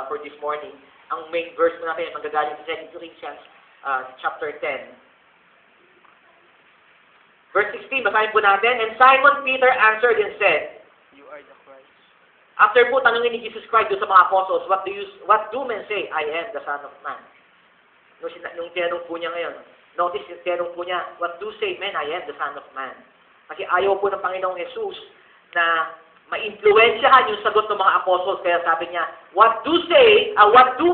for this morning. Ang main verse po natin, magagaling sa 2 Corinthians chapter 10. Verse 16, basahin po natin. And Simon Peter answered and said, You are the Christ. after po tanungin ni Jesus Christ doon sa mga apostles, what do men say? I am the Son of Man. Nung tinanong po niya ngayon, notice yung tinanong po niya, what do say men? I am the Son of Man. Kasi ayaw po ng Panginoong Jesus na ma-influensyahan yung sagot ng mga apostles. Kaya sabi niya, what do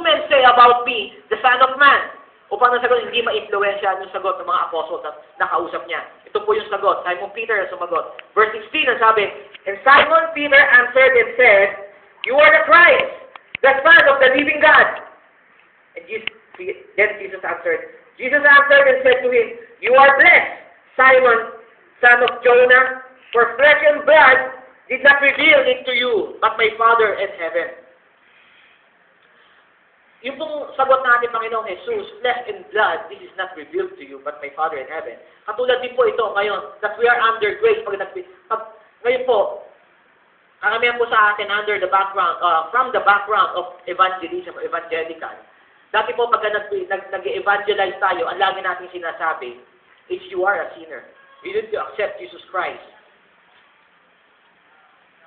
men say about me, the Son of Man? Upang ang sagot, hindi ma-influensyahan yung sagot ng mga apostles na nakausap niya. Ito po yung sagot. Simon Peter ang sumagot. Verse 16, ang sabi, and Simon Peter answered and said, you are the Christ, the Son of the living God. And then Jesus answered and said to him, you are blessed, Simon, son of Jonah, for flesh and blood did not reveal it to you, but my Father in heaven. Yung pong sagot natin, Panginoong Jesus, flesh and blood, this is not revealed to you, but my Father in heaven. Katulad din po ito ngayon, that we are under grace. Ngayon po, karamihan po sa atin under the background, from the background of evangelism, evangelical. Dati po, pagka nag-evangelize tayo, ang lagi natin sinasabi, is you are a sinner. You need to accept Jesus Christ.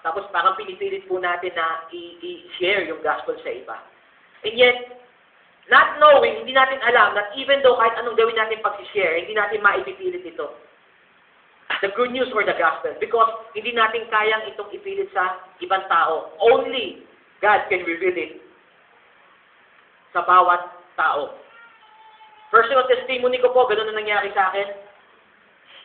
Tapos parang pinipilit po natin na i-share yung gospel sa iba. And yet, not knowing, hindi natin alam that even though kahit anong gawin natin pag-share, hindi natin maipipilit ito. The good news or the gospel. Because hindi natin kayang itong ipilit sa ibang tao. Only God can reveal it sa bawat tao. Personal testimony ko po, ganun na nangyari sa akin.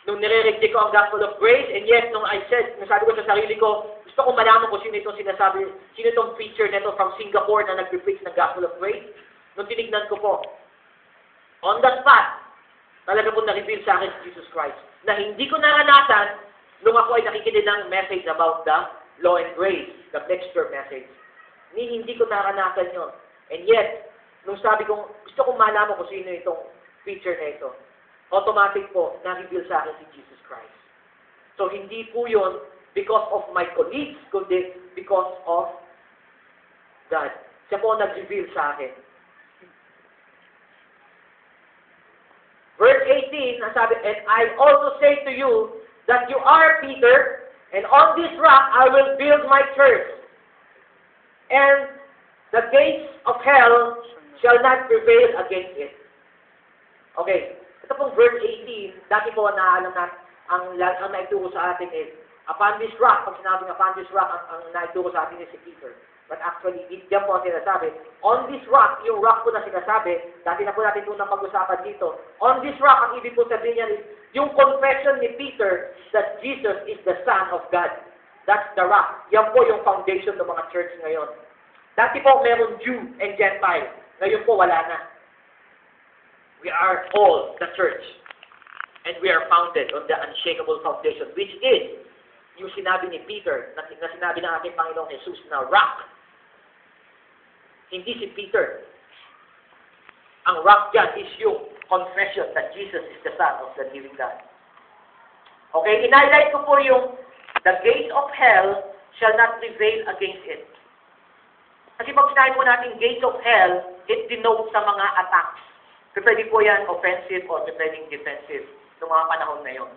Nung nire-reject ko ang gospel of grace, and yet, nung nasabi ko sa sarili ko, gusto ko malaman kung sino itong sinasabi, sino itong preacher nito from Singapore na nag-preach ng gospel of grace. Nung tinignan ko po, on the spot, talaga po na-reveal sa akin si Jesus Christ, na hindi ko naranasan nung ako ay nakikinig ng message about the law and grace, the mixture message. Hindi ko naranasan yun. And yet, nung sabi kong, gusto kong malaman kung sino itong preacher na ito, automatic po, na-reveal sa akin si Jesus Christ. So, hindi po yun because of my colleagues, kundi because of God. Siya po nag-reveal sa akin. Verse 18, sabi, and I also say to you that you are Peter, and on this rock I will build my church, and the gates of hell shall not prevail against it. Okay, ito pong verse 18, dati po naalam na ang naituro sa atin is, upon this rock, pag sinabing upon this rock, ang naituro sa atin is si Peter. But actually, diyan po ang sinasabi, on this rock, yung rock po na sinasabi, dati na po natin ito na pag-usapan dito, on this rock, ang ibig po sabihin niya is, yung confession ni Peter that Jesus is the Son of God. That's the rock. Yan po yung foundation ng mga church ngayon. Dati po meron Jew and Gentile. Ngayon po wala na. We are all the church. And we are founded on the unshakable foundation, which is yung sinabi ni Peter, na sinabi ng ating Panginoong Jesus na rock. Hindi si Peter. Ang rock dyan is yung confession that Jesus is the Son of the living God. Okay, in-highlight ko po yung the gate of hell shall not prevail against it. Kasi pag sinabi po natin gates of hell, it denotes sa mga attacks. Pwede po yan offensive or pwedeng defensive noong mga panahon na yun.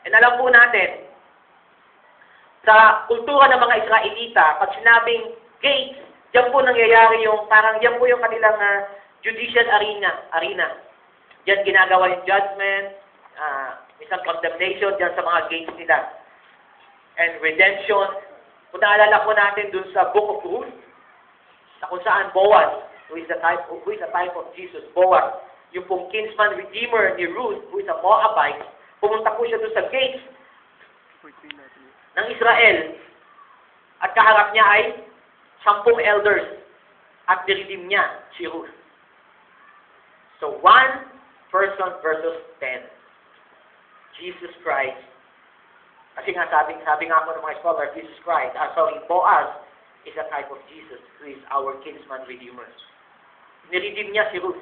And alam po natin, sa kultura ng mga Israelita, pag sinabing gates, diyan po nangyayari yung, parang diyan po yung kanilang judicial arena. Diyan ginagawa yung judgment, isang condemnation diyan sa mga gates nila. And redemption. Kung naalala po natin dun sa Book of Ruth, na kung saan Boaz, who is the type of Jesus, Boaz, yung pong kinsman redeemer ni Ruth, who is a Moabite, pumunta po siya dun sa gates ng Israel. At kaharap niya ay 10 elders. At niredeem niya si Ruth. So, 1 person versus 10. Jesus Christ. Kasi nga sabi nga po ng mga scholar, Jesus Christ, Boaz is a type of Jesus, who is our kinsman redeemer. Niredeem niya si Ruth.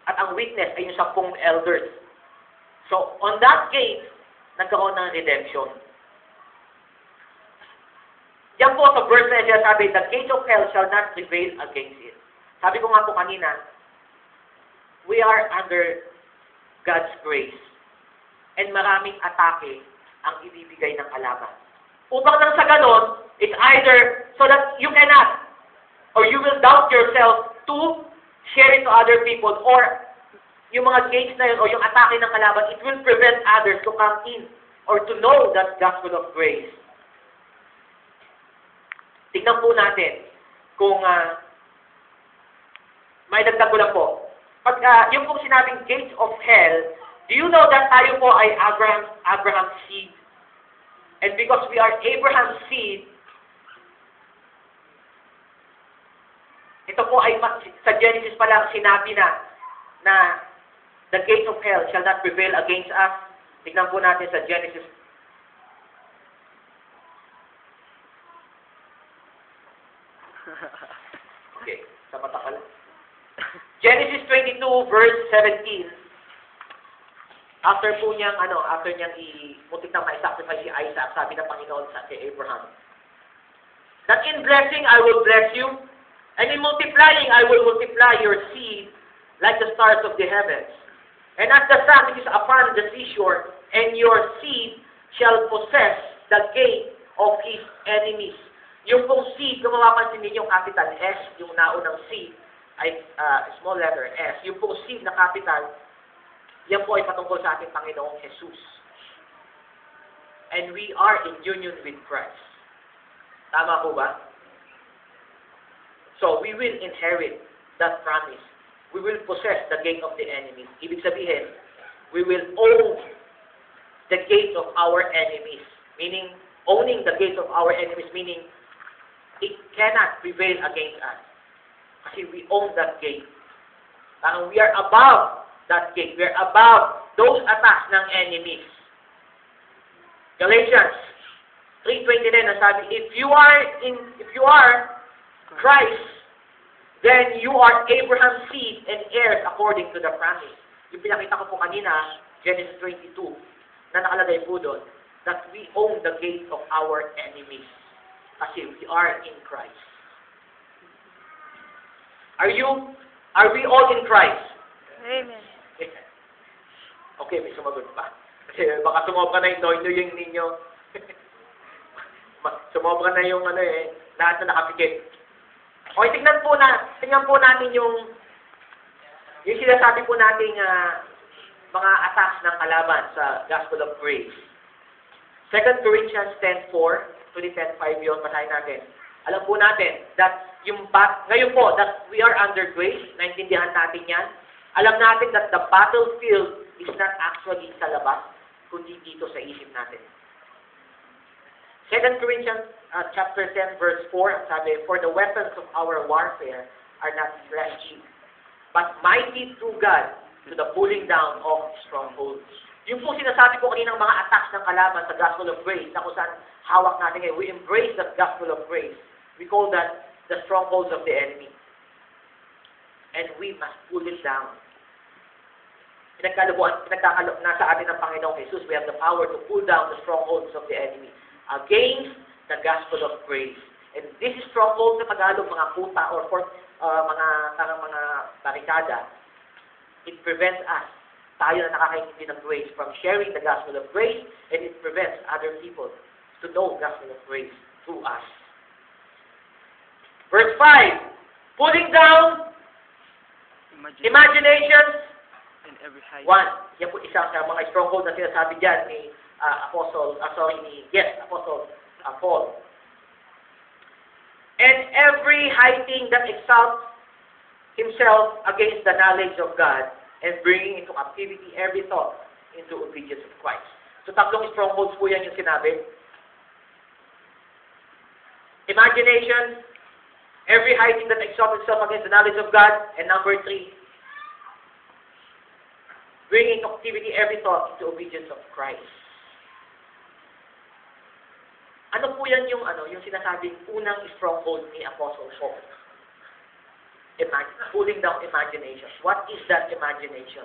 At ang witness ay yung 10 elders. So, on that gate, nagkaroon ng redemption. Yan Ayan po sa verse na yan, sabi, the gates of hell shall not prevail against it. Sabi ko nga po kanina, we are under God's grace. And maraming atake ang ibibigay ng kalaban. Upang nang sa ganon, it's either so that you cannot or you will doubt yourself to share it to other people, or yung mga gates na yun, o yung atake ng kalaban, it will prevent others to come in or to know that gospel of grace. Tignan po natin kung may dagdag ko lang po. Pag yung pong sinabing gates of hell, do you know that tayo po ay Abraham's seed? And because we are Abraham's seed, ito po ay sa Genesis pa lang sinabi na the gates of hell shall not prevail against us. Tignan po natin sa Genesis. Okay, sa mata pala. Genesis 22 verse 17. After niyang mutik na ma-sacrifice si Isaac, sabi ng Panginoon sa kay Abraham, that in blessing I will bless you, and in multiplying I will multiply your seed like the stars of the heavens. And as the sun which is upon the seashore, and your seed shall possess the gate of his enemies. Yung pong seed, kung mapapansin ninyo yung capital S, yung naunang seed, ay small letter S. Yung pong seed na capital, yan po ay patungkol sa ating Panginoong Jesus. And we are in union with Christ. Tama po ba? So, we will inherit that promise. We will possess the gate of the enemies. Ibig sabihin, we will own the gate of our enemies. Meaning, owning the gate of our enemies, meaning, it cannot prevail against us. Kasi we own that gate. We are above that gate. We are above those attacks ng enemies. Galatians 3:29 na sabi, if you are Christ, then you are Abraham's seed and heirs according to the promise. Yung pinakita ko po kanina, Genesis 22, na nakalagay po doon, that we own the gate of our enemies. Kasi we are in Christ. Are we all in Christ? Amen. Okay, may sumagot pa. Kasi baka sumobra na yung ninyo. Sumobra na yung lahat na nakapikit. Okay, tingnan po natin yung sinasabi po nating mga attacks ng kalaban sa Gospel of Grace. 2 Corinthians 10:4 to 10:5 yun, basahin natin. Alam po natin that ngayon po, that we are under grace, naintindihan natin yan. Alam natin that the battlefield is not actually sa labas, kundi dito sa isip natin. 2 Corinthians chapter 10 verse 4, sabi, for the weapons of our warfare are not fleshly, but mighty through God to the pulling down of strongholds. Yung po sinasabi ko kaninang mga attacks ng kalaban sa Gospel of Grace, na kung saan hawak natin ngayon, we embrace that Gospel of Grace. We call that the strongholds of the enemy. And we must pull it down. Nasa atin ng Panginoong Jesus, we have the power to pull down the strongholds of the enemy against the Gospel of Grace. And this is stronghold sa Tagalog, mga kuta or mga barikada. It prevents us, tayo na nakakaintindi ng grace, from sharing the Gospel of Grace, and it prevents other people to know Gospel of Grace through us. Verse 5, pulling down imaginations in every height. 1. Yan po isang sa mga stronghold na sinasabi dyan ni Apostle Paul. And every high thing that exalts himself against the knowledge of God, and bringing into captivity every thought into obedience of Christ. So tatlong strongholds po yan yung sinabi. Imagination, every high thing that exalts itself against the knowledge of God, and number 3, bringing into captivity every thought into obedience of Christ. Ano po yan yung sinasabing unang stronghold ni Apostle Paul? Pulling down imagination. What is that imagination?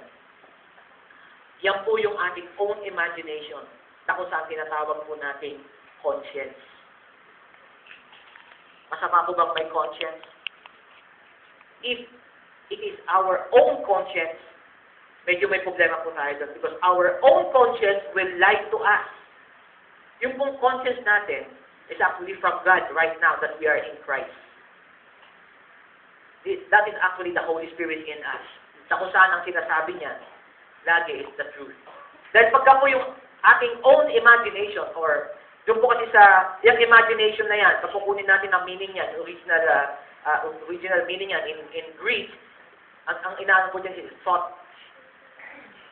Yan po yung ating own imagination na kung saan tinatawag po natin conscience. Masama po bang may conscience? If it is our own conscience, medyo may problema po tayo doon because our own conscience will lie to us. Yung pong conscience natin is actually from God right now that we are in Christ. That is actually the Holy Spirit in us. Sa kung saan ang sinasabi niya, lagi is the truth. Dahil pagka po yung ating own imagination or yung po kasi sa yung imagination na yan, kapag kunin natin ang meaning yan, original meaning yan in Greek, ang inaano po dyan is thought.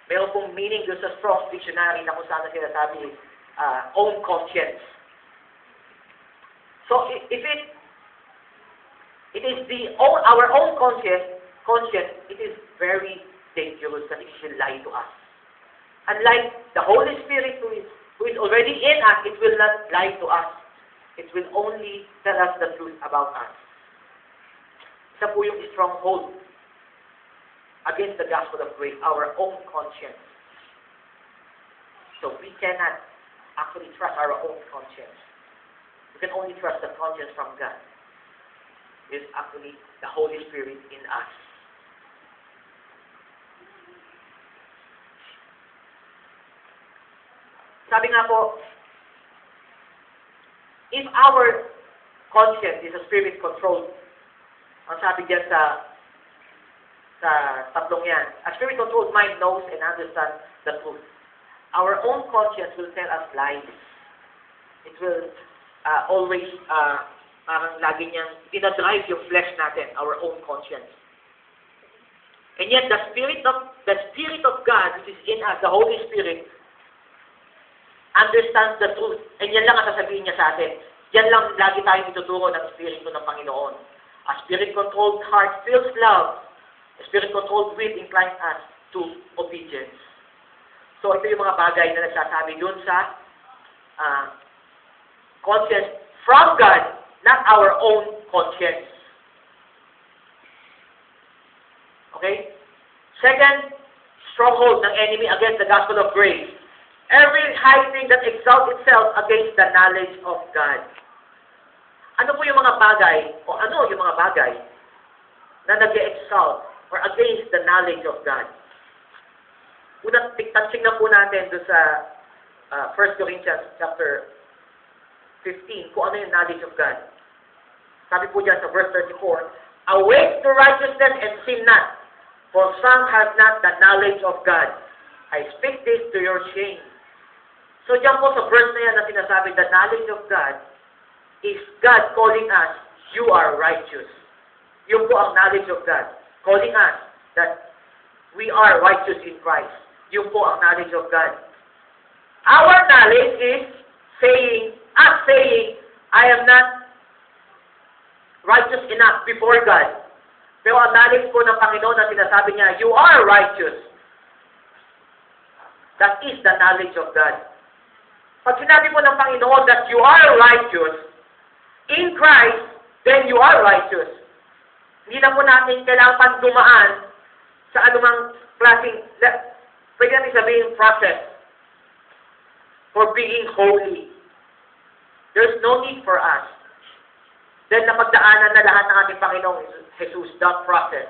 Meron pong meaning doon sa Strong's Dictionary na kung saan na sinasabi own conscience. So if it is our own conscience, it is very dangerous that it should lie to us. Unlike the Holy Spirit who is already in us, it will not lie to us. It will only tell us the truth about us. Isa po yung stronghold against the gospel of grace, our own conscience. So we cannot actually trust our own conscience. We can only trust the conscience from God. It is actually the Holy Spirit in us. Sabi nga po, if our conscience is a spirit-controlled, ang sabi diyan sa tatlong yan, a spirit-controlled mind knows and understands the truth. Our own conscience will tell us lies. It will always, parang lagi niyang dinadrive yung flesh natin, our own conscience. And yet, the Spirit of God, which is in us, the Holy Spirit, understands the truth. And yan lang ang sasabihin niya sa atin. Yan lang lagi tayong ituturo ng Espiritu ng Panginoon. A spirit-controlled heart feels love. A spirit-controlled will inclines us to obedience. So, ito yung mga bagay na nagsasabi dun sa conscience from God, not our own conscience. Okay? Second, stronghold ng enemy against the gospel of grace. Every high thing that exalts itself against the knowledge of God. Ano po yung mga bagay, o ano yung mga bagay na nag-exalt or against the knowledge of God? Unang tingnan po natin doon sa 1 Corinthians chapter 15, kung ano yung knowledge of God. Sabi po dyan sa verse 34, awake to righteousness and sin not, for some have not the knowledge of God. I speak this to your shame. So dyan po sa verse na yan na sinasabi, the knowledge of God is God calling us, you are righteous. Yun po ang knowledge of God. Calling us that we are righteous in Christ. Yun po ang knowledge of God. Our knowledge is saying, I am not righteous enough before God. Pero ang knowledge po ng Panginoon na sinasabi niya, you are righteous. That is the knowledge of God. Pag sinabi po ng Panginoon that you are righteous in Christ, then you are righteous. Hindi na po natin kailangan dumaan sa anumang klaseng, pwede natin sabihin, process for being holy. There's no need for us. Then napagdaanan na lahat ng ating Panginoong Jesus that process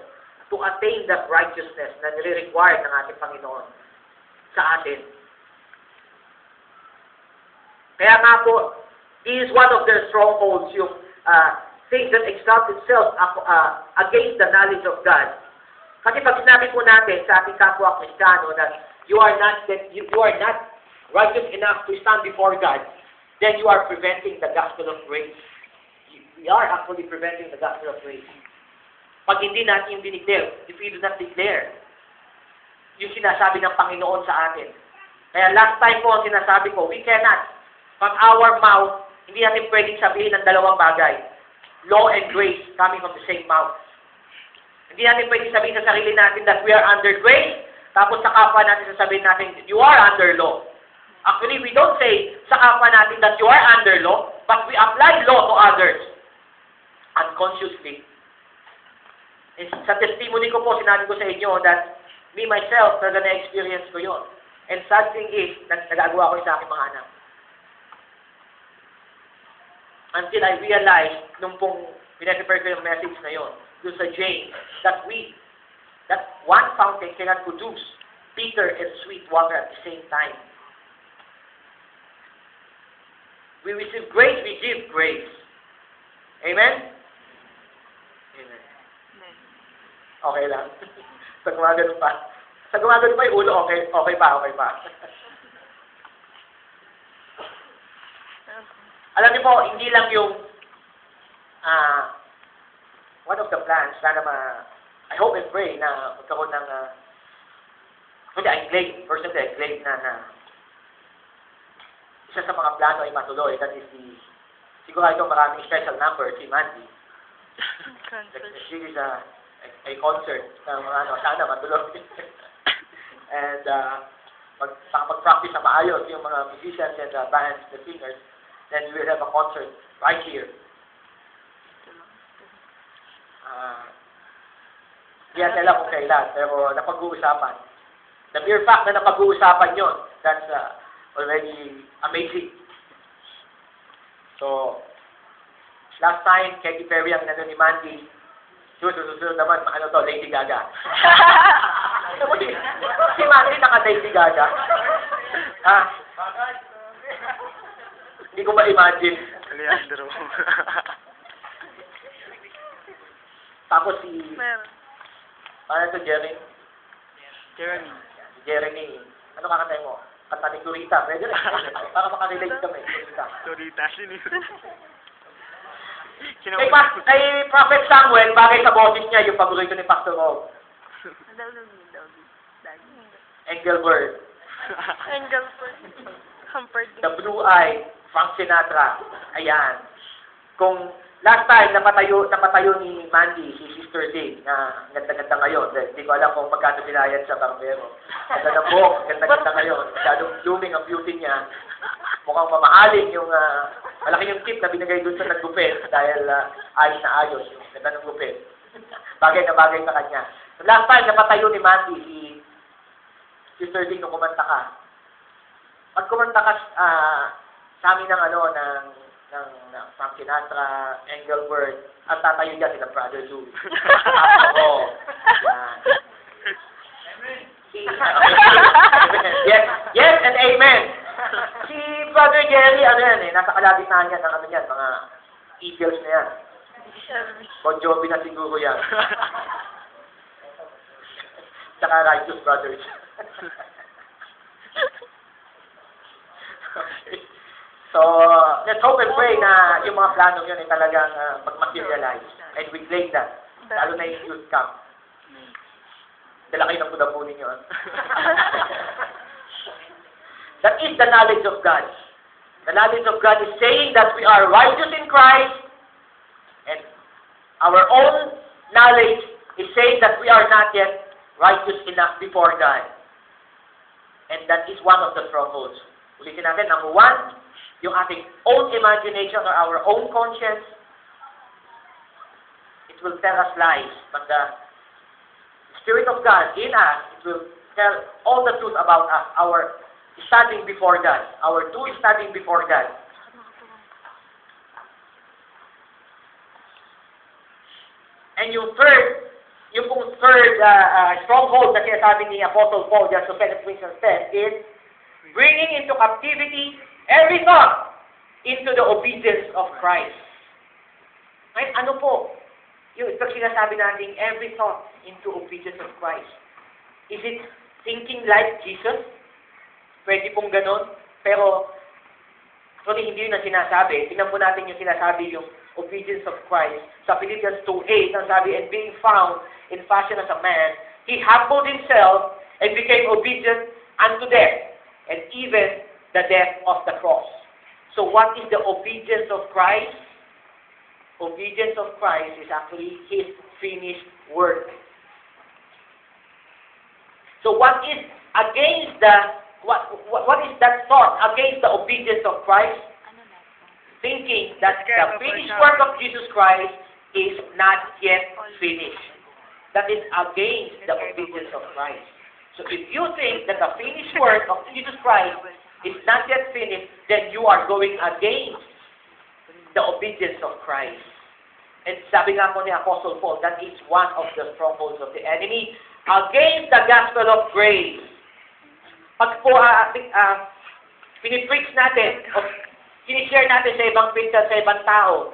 to attain that righteousness na nire-require ng ating Panginoon sa atin. Kaya nga po, this is one of the strongholds, yung things that exalt itself against the knowledge of God. Kasi pag sinabi po natin sa ating kapwa Kristiyano that you are not righteous enough to stand before God, then you are preventing the gospel of grace. We are actually preventing the gospel of grace. Pag hindi natin yung dineclare, if we do not declare yung sinasabi ng Panginoon sa atin. Kaya last time po ang sinasabi ko, we cannot, from our mouth, hindi natin pwedeng sabihin ng dalawang bagay. Law and grace coming from the same mouth. Hindi natin pwedeng sabihin sa sarili natin that we are under grace, tapos sa kapwa natin sasabihin natin, you are under law. Actually, we don't say sa kapwa natin that you are under law, but we apply law to others. Unconsciously. Sa testimony ko po, sinabi ko sa inyo that me myself, talaga na-experience ko yun. And sad thing is, nagagawa ko yun sa aking mga anak. until I realized, nung pong pinag-prepare ko yung message na yun, doon sa James, that one fountain cannot produce bitter and sweet water at the same time. We receive grace, we give grace. Amen? Amen. Okay lang. Sa gumagano pa. Sa gumagano pa yung ulo, okay pa. Alam niyo po, hindi lang yung one of the plans, I hope and pray na magkaroon ng I claim na isa sa mga plano ay matuloy. That is sigurado maraming special number, si Mandy. She is a concert na mga sana matuloy. And mag-practice na maayos yung mga musicians and the bands, the singers, then we will have a concert right here. Hindi natin alam kung kailan, pero napag-uusapan. The mere fact na napag-uusapan yun, that's already amazing. So, last time, Katy Perry ang ni Mandy, susunod naman, Lady Gaga. Si Mandy naka-Lady Gaga. Hindi ko ma-imagine. Leandro. Tapos to Jeremy? Jeremy. Ano kakantay mo? Kanta ni Dorita. Pwede rin. Para makarelate kami. Dorita, sino yun? Kay Prophet Samuel, bagay sa boses niya, yung paborito ni Pastor Rob. Engelbert. The Blue Eye, Frank Sinatra. Ayan. Kung last time, napatayo ni Mandy, si Sister Day, na ganda-ganda ngayon. Hindi ko alam kung magkano binayad sa barbero. Ganda na po, ganda-ganda ngayon. Masyadong blooming ang beauty niya. Mukhang mamahalin yung, malaki yung tip na binigay doon sa naggupit dahil ayos na ayos yung ganda ng gupit. Bagay na bagay sa kanya. So last time, napatayo ni Mandy, si Sister Day, nung kumanta ka. Pag kumanta ka sa amin ng Frank Sinatra, Engelbert, at tatayo dyan sila Brother Lou. Ako. Yes and amen. Si Brother Jerry, nasa kalagitnaan niya ng mga Eagles na yan. Bon Jovi na siguro yan. Tsaka Righteous Brothers. Okay. So, let's hope and pray na yung mga plano yun ay talagang mag-materialize. And we claim that. Lalo na yung youth camp. Dala kayo ng pudapunin yun. That is the knowledge of God. The knowledge of God is saying that we are righteous in Christ, and our own knowledge is saying that we are not yet righteous enough before God. And that is one of the strongholds. Ulitin natin, number one, yung ating own imagination or our own conscience, it will tell us lies. But the Spirit of God in us, it will tell all the truth about us, our standing before God, our true standing before God. And yung third stronghold na sinasabi ni Apostle Paul just to 2 Corinthians 10 is bringing into captivity every thought into the obedience of Christ. Ngayon, ano po? Yung pag sinasabi natin, every thought into obedience of Christ. Is it thinking like Jesus? Pwede pong ganon. Pero, actually, hindi yun ang sinasabi. Tingnan po natin yung sinasabi, yung obedience of Christ. Sa Philippians 2:8, ang sabi, and being found in fashion as a man, he humbled himself and became obedient unto death, and even the death of the cross. So what is the obedience of Christ? Obedience of Christ is actually His finished work. So what is against what is that thought against the obedience of Christ? Thinking that the finished work of Jesus Christ is not yet finished. That is against the obedience of Christ. So if you think that the finished work of Jesus Christ is not yet finished, then you are going against the obedience of Christ. And sabi nga po ni Apostle Paul, that is one of the strongholds of the enemy against the gospel of grace. Pag po pinipreach natin, o sinishare natin sa ibang Christian, sa ibang tao,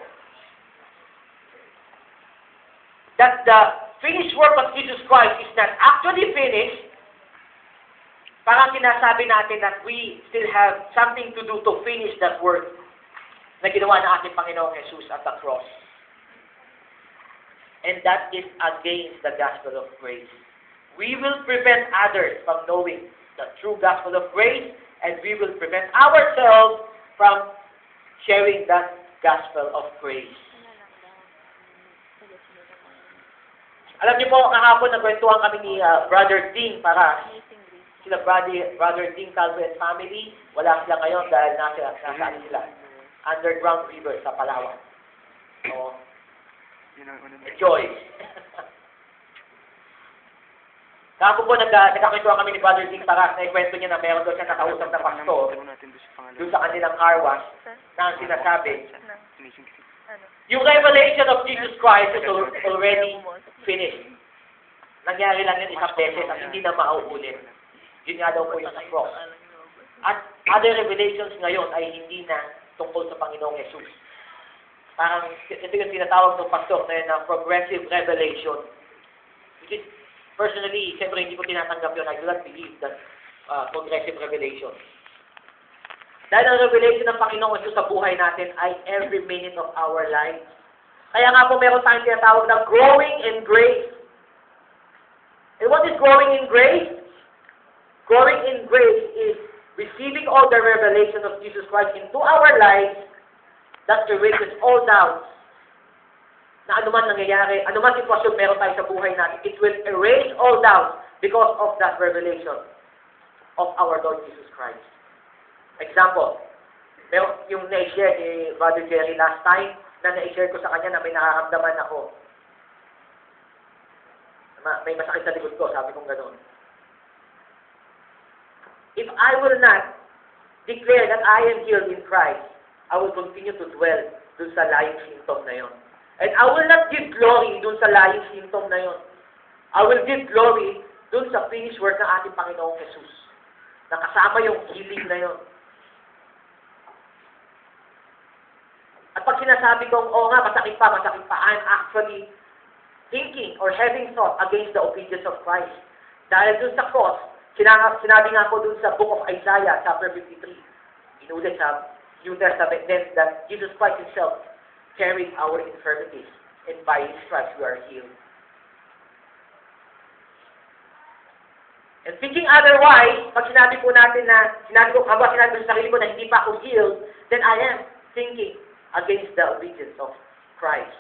that the finished work of Jesus Christ is not actually finished, parang sinasabi natin that we still have something to do to finish that work na ginawa ng ating Panginoong Jesus at the cross. And that is against the gospel of grace. We will prevent others from knowing the true gospel of grace, and we will prevent ourselves from sharing that gospel of grace. Alam niyo po, kahapon nagkwentuhan kami ni Brother Ding para sila Brother Ding Calvo and family, wala sila ngayon dahil nasaan sila. Underground River sa Palawan. So, joy. Kahapon po nagkakwentuhan kami ni Brother Ding para na ikwento niya na meron doon siya nakausap na pastor doon sa kanilang car wash na ang sinasabi, yung revelation of Jesus Christ is already finished. Nangyari lang yun isang beses at hindi na mauulit. Yun nga daw po yung cross. At other revelations ngayon ay hindi na tungkol sa Panginoong Jesus. Parang ito yung tinatawag ng pastor na yun na progressive revelation. Which is, personally, siyempre hindi ko tinatanggap yun. I do not believe that progressive revelation. Dahil ang revelation ng Panginoong Jesus sa buhay natin ay every minute of our lives. Kaya nga po meron tayong tinatawag na growing in grace. And what is growing in grace? Growing in grace is receiving all the revelation of Jesus Christ into our lives that erases all doubts. Na anuman nangyayari, anuman sitwasyon meron tayo sa buhay natin, it will erase all doubts because of that revelation of our Lord Jesus Christ. Example, yung na-share ni Brother Jerry last time, na na-share ko sa kanya na may nakaramdaman ako. May masakit sa likod ko, sabi kong gano'n. If I will not declare that I am healed in Christ, I will continue to dwell dun sa lying symptom na yon. And I will not give glory dun sa lying symptom na yon. I will give glory dun sa finished work ng ating Panginoong Jesus. Nakasama yung healing na yon. At pag sinasabi kong, oo nga, masakit pa, I'm actually thinking or having thought against the obedience of Christ. Dahil dun sa cross, sinabi nga po dun sa book of Isaiah, chapter 53, inulit sa New Testament, then that Jesus Christ Himself carried our infirmities, and by His stripes we are healed. And thinking otherwise, pag sinabi po natin na, sinabi ko sa sarili ko na hindi pa ako healed, then I am thinking against the obedience of Christ.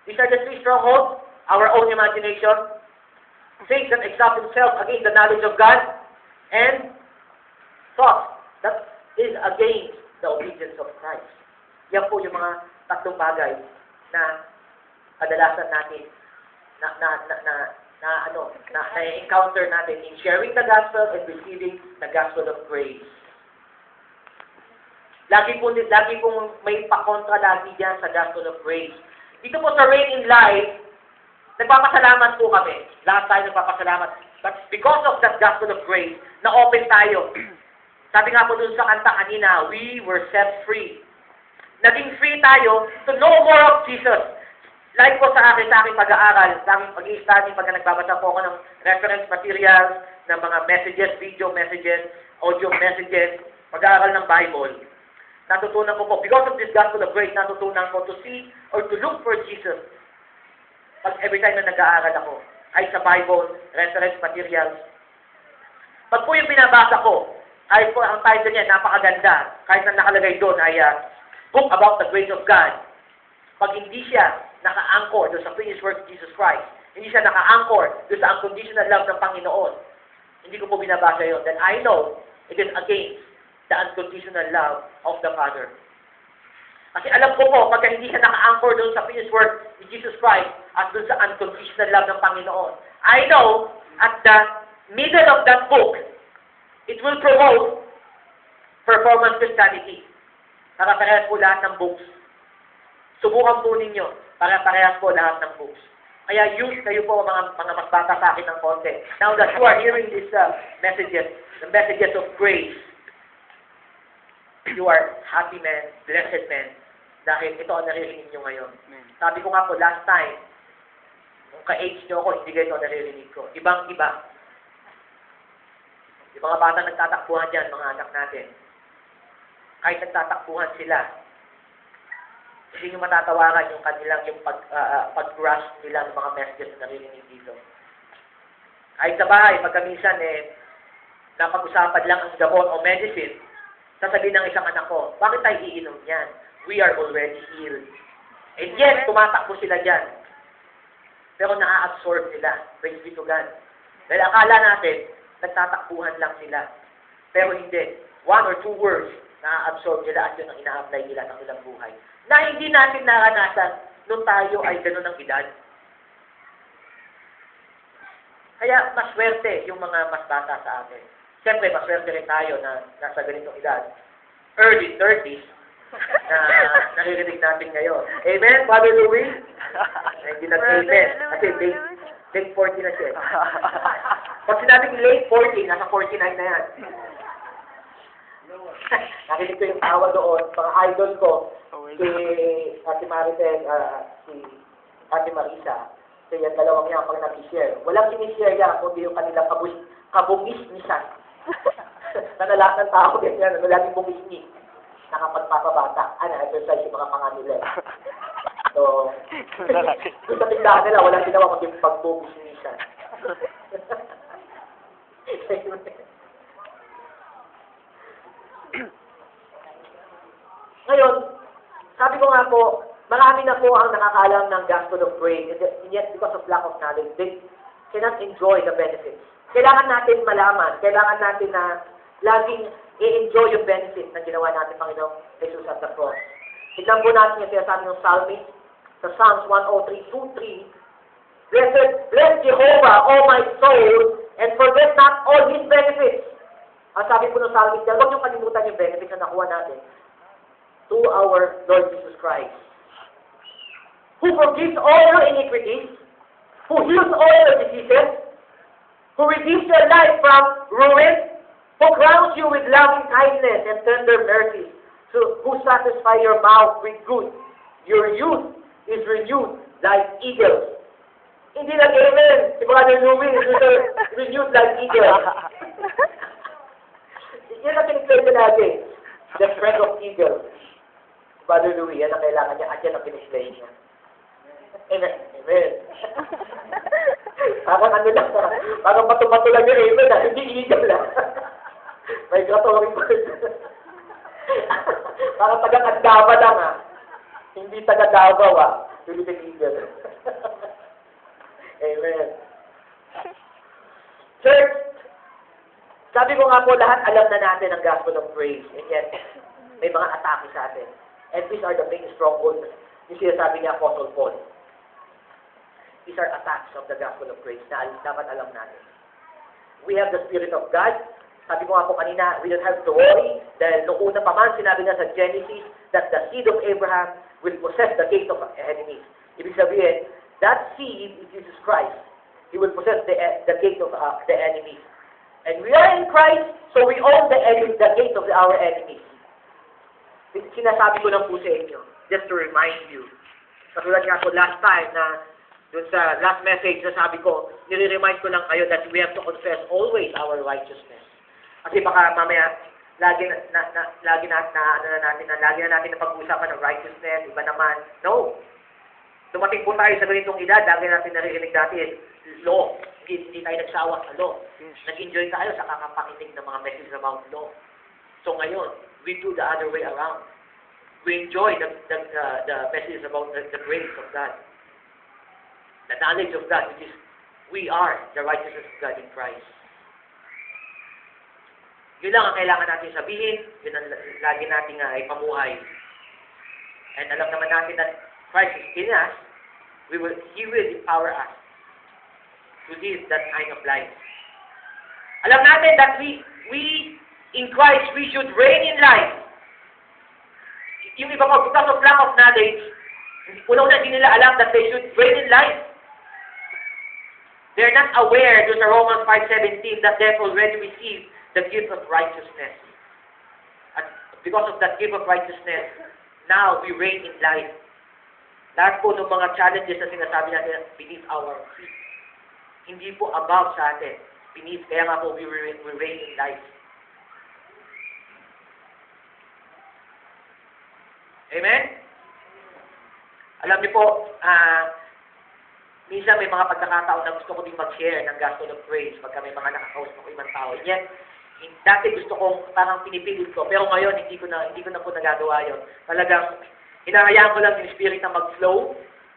These are the three strongholds: our own imagination, faith that exalts himself against the knowledge of God, and thought that is against the obedience of Christ. Yan po yung mga tatlong bagay na kadalasan natin na-encounter natin in sharing the gospel and receiving the gospel of grace. Lagi pong may pakontra lagi dyan sa gospel of grace. Dito po sa Reign in Life, nagpapasalamat po kami. Lahat tayo nagpapasalamat. But because of that gospel of grace, na-open tayo. Sabi nga po dun sa kanta kanina, we were set free. Naging free tayo to know more of Jesus. Like po sa aking pag-aaral, sa aking pag-i-study, pag nagbabasa po ako ng reference materials, ng mga messages, video messages, audio messages, pag-aaral ng Bible. Natutunan ko po, because of this gospel of grace, natutunan ko to see or to look for Jesus. Pag every time na nag-aaral ako, ay sa Bible, reference materials. Pag po yung binabasa ko, kahit po ang title niya, napakaganda, kahit na nakalagay doon ay Book About the Grace of God. Pag hindi siya naka-anchor doon sa finished work of Jesus Christ, hindi siya naka-anchor doon sa unconditional love ng Panginoon, hindi ko po binabasa yun, then I know it is against the unconditional love of the Father. Kasi alam ko po, pagka hindi siya naka-anchor doon sa finished work ni Jesus Christ at doon sa unconditional love ng Panginoon, I know at the middle of that book, it will promote performance Christianity. Para-parehas po lahat ng books. Subukan po ninyo. Para-parehas po lahat ng books. Kaya use kayo po mga mas bata sa akin ng konti. Now that you are hearing these messages, the messages of grace, you are happy men, blessed men, dahil ito ang naririnig nyo ngayon. Sabi ko nga po last time, kung ka-age nyo ako, hindi kayo ito naririnig ko. Ibang-iba. Yung mga bata nagtatakbuhan dyan, mga anak natin. Kahit nagtatakbuhan sila, hindi nyo matatawaran yung kanilang yung pag-grasp nila ng mga messages na naririnig dito. Kahit sa bahay, pagkaminsan napag-usapan lang ang gamot o medicine, sasabihin ng isang anak ko, bakit tayo iinom yan? We are already healed. And yes, tumatakbo sila dyan. Pero na-absorb nila. Praise be to God. Dahil akala natin, nagtatakbuhan lang sila. Pero hindi. 1 or 2 words, na-absorb nila at yun ang ina-apply nila ng ilang buhay. Na hindi natin naranasan nung tayo ay gano'n ang edad. Kaya maswerte yung mga mas bata sa atin. Siyempre, maswerte rin tayo na nasa ganitong edad. Early 30s na naririnig natin ngayon. Amen, Father Louis? Hindi nag-amen. Kasi late 40 na siya. Pag sinabing late 40, nasa 49 na yan. Nakinig ko yung tawa doon, mga idol ko, si Ate Maricel, si Ate Marisa, so yung dalawang yan pag nag-share. Walang sinishare yan, kundi yung kanilang kabungis-nisan. Na lahat ng tao ganyan, laging bungis-nis. Nakapagpapabata, exercise yung mga panga nila. So, kung sa tindahan nila, walang ginawa kundi pagbungis-nisan. Ngayon, sabi ko nga po, marami na po ang nakakaalam ng gospel of grace, and yet because of lack of knowledge, they cannot enjoy the benefits. Kailangan natin malaman, kailangan natin na laging i-enjoy yung benefits na ginawa natin Panginoong Jesus at the cross. Tignan po natin yung sinasabi ng psalmist sa Psalms 103:2-3, Bless Jehovah, O my soul, and forget not all His benefits. Ang sabi po ng psalmist, huwag niyong kalimutan yung benefits na nakuha natin to our Lord Jesus Christ, who forgives all your iniquities, who heals all your diseases, who redeems your life from ruin, who crowns you with loving kindness and tender mercies, who satisfy your mouth with good. Your youth is renewed like eagles. Hindi lang amen. Si Brother Louis is renewed like eagles. Yan ang pinag-play lagi. The strength of eagles. Brother Louis, yan ang kailangan niya at yan ang pinag-play niya. Amen. Amen. Parang ano lang, parang pato-pato lang yung amen, hindi eagle lang. May gratory pa. Parang taga-Candaba lang hindi taga-Davao Philippine eagle. Amen. Church, sabi ko nga po, lahat alam na natin ang gospel of grace, and yet, may mga atake sa atin. And these are the main strongholds. Yung sinasabi ni Apostle Paul. These are attacks of the gospel of grace na dapat alam natin. We have the Spirit of God. Sabi ko nga po kanina, we don't have to worry dahil noong una pa man sinabi na sa Genesis that the seed of Abraham will possess the gate of enemies. Ibig sabihin, that seed is Jesus Christ. He will possess the gate of the enemies. And we are in Christ, so we own the gate of our enemies. Sinasabi ko lang po sa inyo, just to remind you. Katulad nga po last time na dun sa last message na sabi ko, nire-remind ko lang kayo that we have to confess always our righteousness. Kasi baka mamaya, lagi na natin na pag-uusapan ng righteousness, iba naman. No. Dumating po tayo sa ganitong edad, lagi natin naririnig natin, law. Hindi tayo nagsawa sa law. Nag-enjoy tayo sa kakapakinig ng mga messages about law. So ngayon, we do the other way around. We enjoy the messages about the grace of God. The knowledge of God, which is, we are the righteousness of God in Christ. Yun lang ang kailangan natin sabihin, yun ang lagi natin ipamuhay. And alam naman natin that Christ is in us, He will empower us to live that kind of life. Alam natin that we in Christ, we should reign in life. Yung iba po, because of lack of knowledge, una-una hindi nila alam that they should reign in life. They're not aware, doon sa Romans 5:17, that they've already received the gift of righteousness. At because of that gift of righteousness, now we reign in life. Lahat po ng mga challenges na sinasabi natin beneath our feet. Hindi po above sa atin. Beneath, kaya nga po we reign in life. Amen? Alam niyo po, minsan may mga pagkakataon na gusto ko din mag-share ng gospel of praise pagka may mga nakakausap ko ibang tao. And yet, dati gusto kong parang pinipilit ko, pero ngayon hindi ko na po nagagawa yun. Talagang, hinahayaan ko lang yung spirit na mag-flow.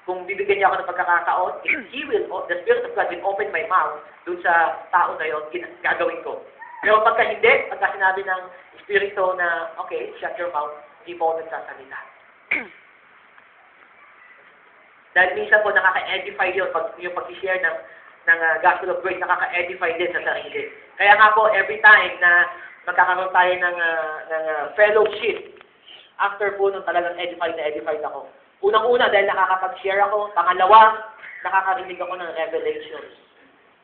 Kung bibigyan niya ako ng pagkakataon, the Spirit of God will open my mouth dun sa tao na yun, gagawin ko. Pero pagka hindi, pagka sinabi ng Espiritu na, okay, shut your mouth, hindi po ako nagsasalita. Dahil minsan po nakaka-edify yun, yung pag-share ng Gospel of Grace, nakaka-edify din sa sarili. Kaya nga po, every time na magkakaroon tayo ng fellowship, after po nung talagang edified ako. Unang-una, dahil nakakapag-share ako. Pangalawa, nakakarinig ako ng revelations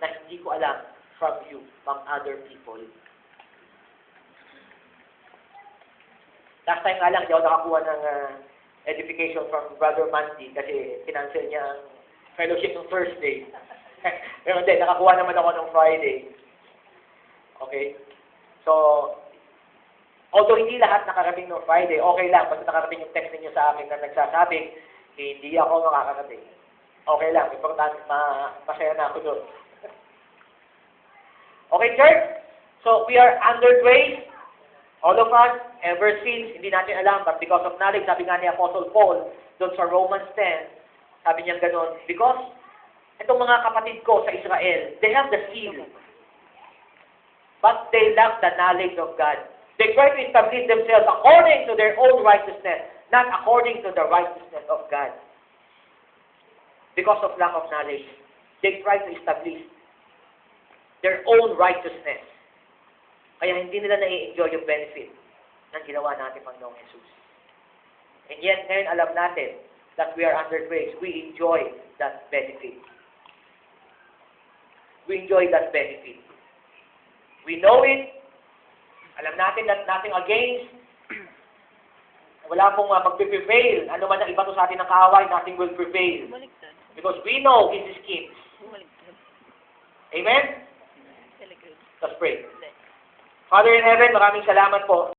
na hindi ko alam from you, from other people. Last time nga lang, hindi ako nakakuha ng edification from Brother Mandy kasi kinancel niya ang fellowship ng Thursday. Pero hindi, nakakuha naman ako ng Friday. Okay? So, although hindi lahat nakarating ng Friday, okay lang. Basta nakarating yung text ninyo sa akin na nagsasabing, hindi ako makakarating. Okay lang. Importante, masaya na ako doon. Okay, church? So, we are under grace. All of us, ever since, hindi natin alam, but because of knowledge, sabi nga ni Apostle Paul, doon sa Romans 10, sabi niya gano'n, because itong mga kapatid ko sa Israel, they have the seal, but they lack the knowledge of God. They try to establish themselves according to their own righteousness, not according to the righteousness of God. Because of lack of knowledge, they try to establish their own righteousness. Kaya hindi nila na-enjoy yung benefit ng ginawa natin Panginoong Jesus. And yet, ngayon alam natin that we are under grace. We enjoy that benefit. We enjoy that benefit. We know it. Alam natin that nothing against. Wala pong mag-prevail. Ano man ang iba to sa atin ng kaaway, nothing will prevail. Because we know His schemes. Amen? Let's pray. Father in heaven, maraming salamat po.